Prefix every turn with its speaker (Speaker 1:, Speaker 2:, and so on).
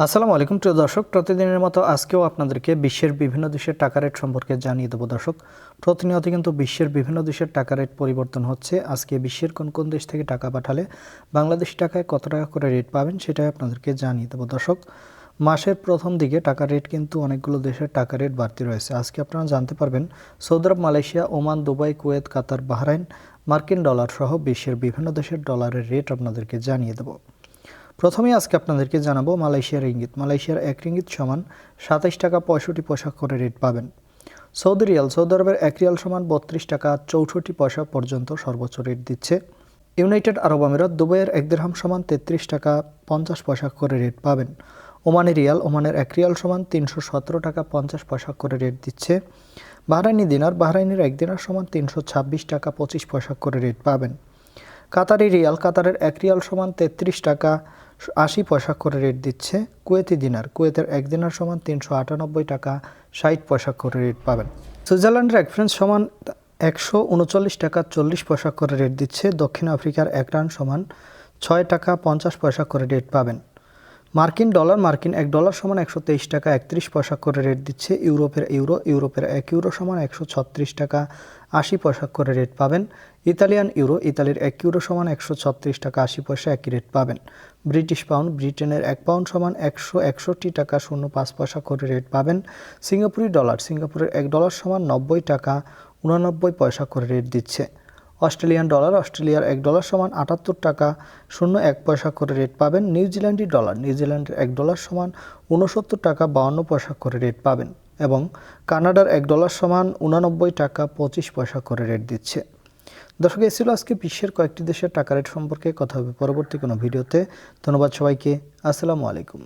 Speaker 1: আসসালামু আলাইকুম প্রিয় দর্শক, প্রতিদিনের মতো আজকেও আপনাদেরকে বিশ্বের বিভিন্ন দেশের টাকা রেট সম্পর্কে জানিয়ে দেবো। দর্শক, প্রতিনিয়ত কিন্তু বিশ্বের বিভিন্ন দেশের টাকা রেট পরিবর্তন হচ্ছে। আজকে বিশ্বের কোন কোন দেশ থেকে টাকা পাঠালে বাংলাদেশি টাকায় কত টাকা করে রেট পাবেন সেটাই আপনাদেরকে জানিয়ে দেবো। দর্শক, মাসের প্রথম দিকে টাকা রেট কিন্তু অনেকগুলো দেশের টাকা রেট বাড়তি রয়েছে। আজকে আপনারা জানতে পারবেন সৌদি আরব, মালয়েশিয়া, ওমান, দুবাই, কুয়েত, কাতার, বাহরাইন, মার্কিন ডলার সহ বিশ্বের বিভিন্ন দেশের ডলারের রেট আপনাদেরকে জানিয়ে দেবো। প্রথমেই আজকে আপনাদেরকে জানাবো মালয়েশিয়ার রিঙ্গিত। মালয়েশিয়ার এক রিঙ্গিত সমান 27 টাকা 65 পয়সা করে রেট পাবেন। সৌদি রিয়াল, সৌদি আরবের এক রিয়াল সমান 32 টাকা 64 পয়সা পর্যন্ত সর্বোচ্চ রেট দিচ্ছে। ইউনাইটেড আরব আমিরাত, দুবাইয়ের এক দিরহাম সমান 33 টাকা 50 পয়সা করে রেট পাবেন। ওমানি রিয়াল, ওমানের এক রিয়াল সমান 317 টাকা 50 পয়সা করে রেট দিচ্ছে। বাহরাইনি দিনার, বাহরাইনের এক দিনার সমান 326 টাকা 25 পয়সা করে রেট পাবেন। কাতারি রিয়াল, কাতারের এক রিয়াল সমান 33 টাকা 80 পয়সা করে রেট দিচ্ছে। কুয়েতি দিনার, কুয়েতের এক দিনার সমান 398 টাকা 60 পয়সা করে রেট পাবেন। সুইজারল্যান্ডের এক ফ্রান্ক সমান 139 টাকা 40 পয়সা করে রেট দিচ্ছে। দক্ষিণ আফ্রিকার এক রান সমান 6 টাকা 50 পয়সা করে রেট পাবেন। মার্কিন ডলার, মার্কিন এক ডলার সমান 123 টাকা 31 পয়সা করে রেট দিচ্ছে। ইউরোপের ইউরো, ইউরোপের এক ইউরো সমান 136 টাকা 80 পয়সা করে রেট পাবেন। ইতালিয়ান ইউরো, ইতালির এক ইউরো সমান 136 টাকা 80 পয়সা একই রেট পাবেন। ব্রিটিশ পাউন্ড, ব্রিটেনের এক পাউন্ড সমান 161 টাকা 05 পয়সা করে রেট পাবেন। সিঙ্গাপুরি ডলার, সিঙ্গাপুরের এক ডলার সমান 90 টাকা 89 পয়সা করে রেট দিচ্ছে। অস্ট্রেলিয়ান ডলার, অস্ট্রেলিয়ার এক ডলার সমান 78 টাকা 01 পয়সা করে রেট পাবেন। নিউজিল্যান্ডি ডলার, নিউজিল্যান্ডের এক ডলার সমান 69 টাকা 52 পয়সা করে রেট পাবেন। এবং কানাডার এক ডলার সমান 89 টাকা 25 পয়সা করে রেট দিচ্ছে। দর্শক, এই ছিল আজকে বিশ্বের কয়েকটি দেশের টাকা রেট সম্পর্কে কথা হবে পরবর্তী কোনো ভিডিওতে। ধন্যবাদ সবাইকে। আসসালামু আলাইকুম।